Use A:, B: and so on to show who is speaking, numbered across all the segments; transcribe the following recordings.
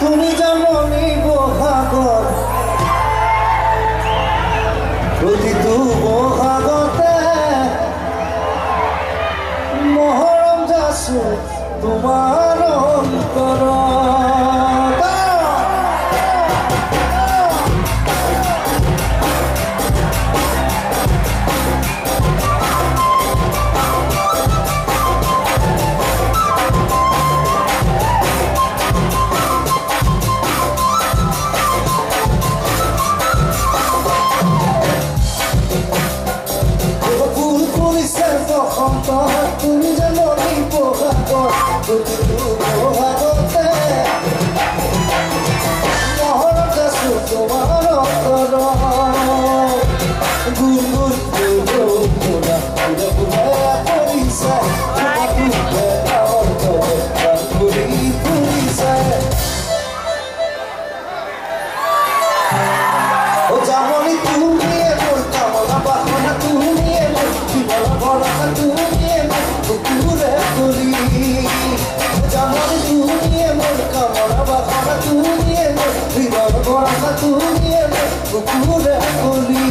A: তুমি যেমনই বহাগত প্ৰতিটো বহাগতে মহৰম যাচো তোমাৰ অন্তৰত তুমি যেমনই বহাগত প্ৰতিটো বহাগতে মহৰম যাচো তোমাৰ অন্তৰত গুণগুণ ফুলা ফুলে ফুলে পৰিছে ফুলে অন্তৰত ফুলি ফুলিছে ও যেমনই তুমিয়ে মোৰ কামনা বাসনা তুমিয়ে মোৰ জীৱন ভৰসা তুমিয়ে মোৰ বুকুৰে তুলি যেমনই তুমিয়ে মোৰ কামনা বাসনা তুমিয়ে মোৰ জীৱন ভৰসা তুমিয়ে মোৰ বুকুৰে তুলি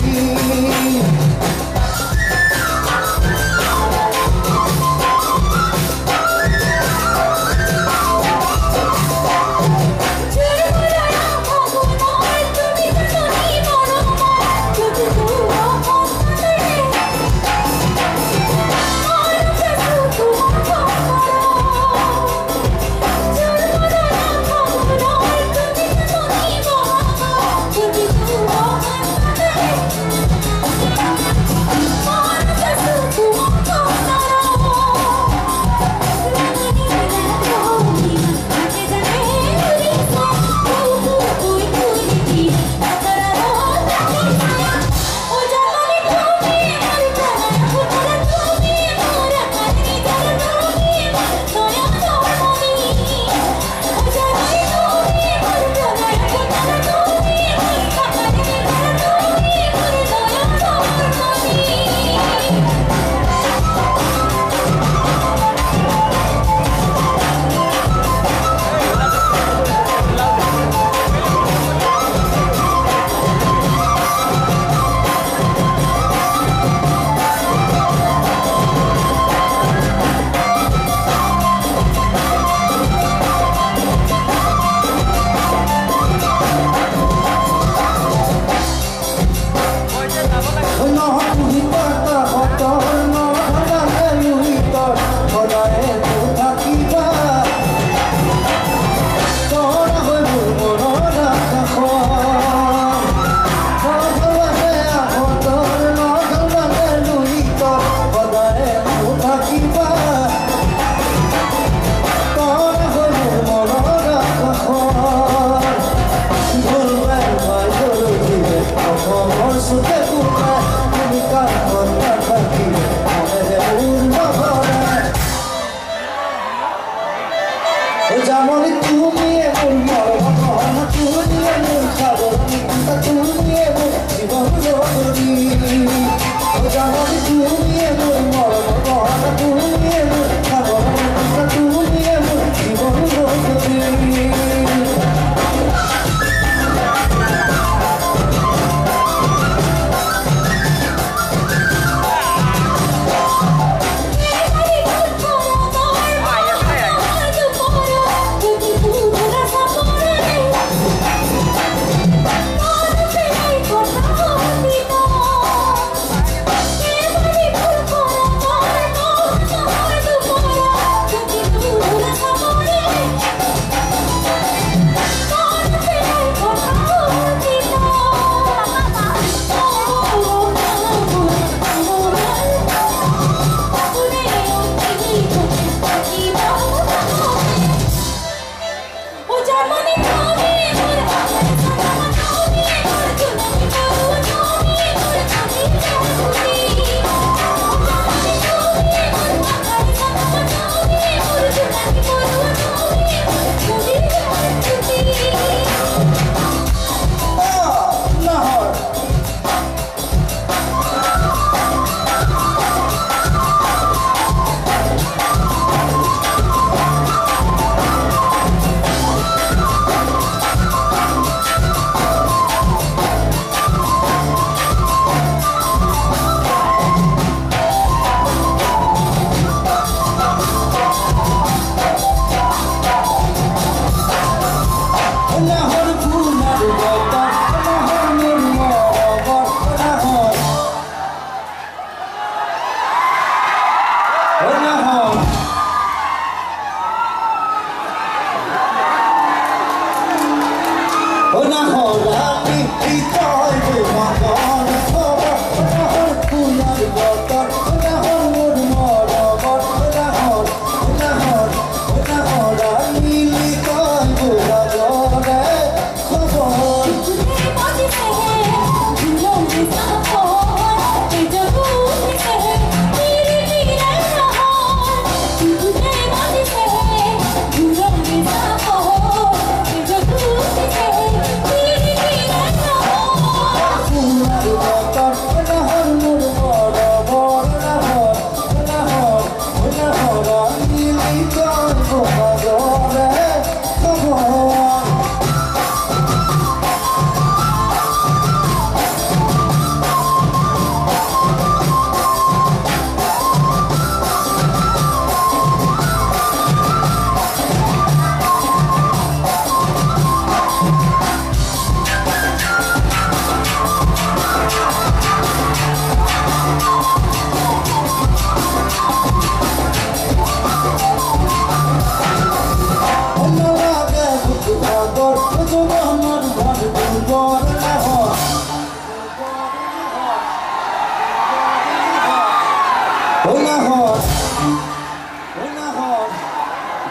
A: যেমনই তুমিয়ে মোৰ মৰম তুমিয়ে মোৰ সাগৰ তুমিয়ে মোৰ জীৱন জগৰী যেমনই তুমিয়ে মোৰ মৰম তুমিয়ে মোৰ সাগৰ তুমিয়ে মোৰ জীৱন জগৰী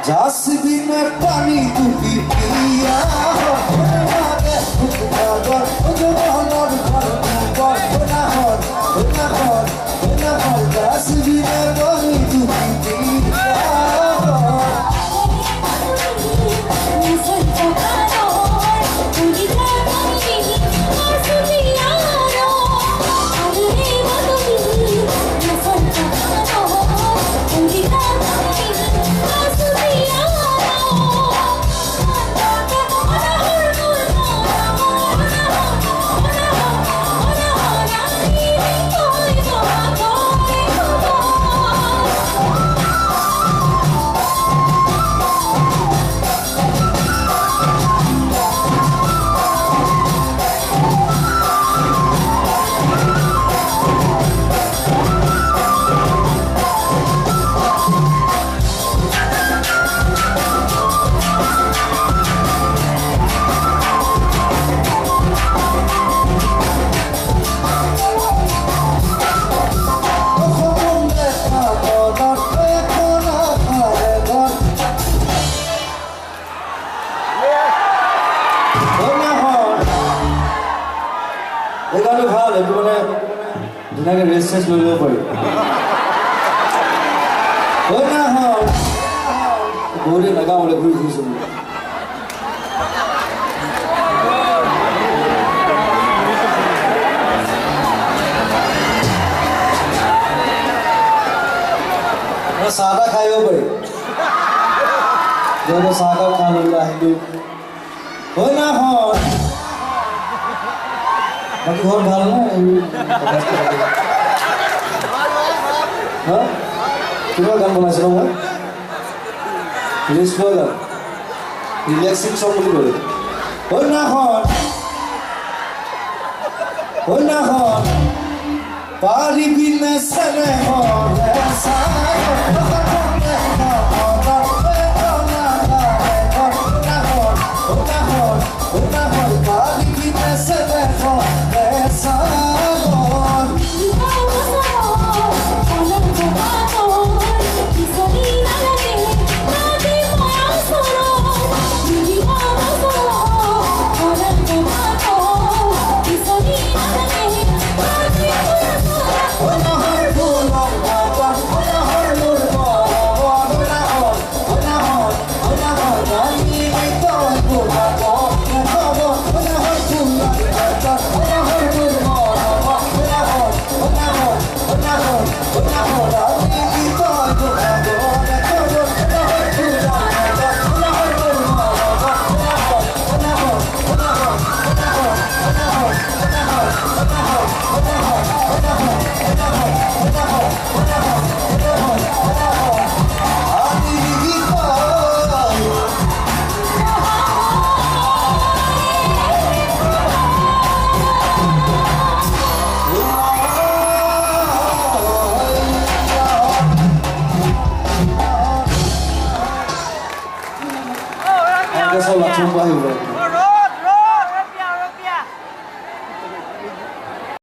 A: जासबी में पानी तू पी पिया जासबी में पानी तू पी এখানে ভাল একটু মানে ধুনীয়াকে ৰেষ্ট চেষ্ট লৈ ল'ব পাৰি হয় না হয় বহুতে নাগাওঁলে ঘূৰি ফুৰিছোঁ চাহ তাহ খাই ল'ব পাৰি যেনে চাহ তাহ খাই লৈ আহিলোঁ হয় না হয় বাকি ঘর ভালো না হ্যাঁ কিবা গান বনাইছিল মই রিলিজ গান রিল্যাক্সিং সং বুলি কলে হয় না হন পারিবি না সনে Essa é a Latumba Rio Grande.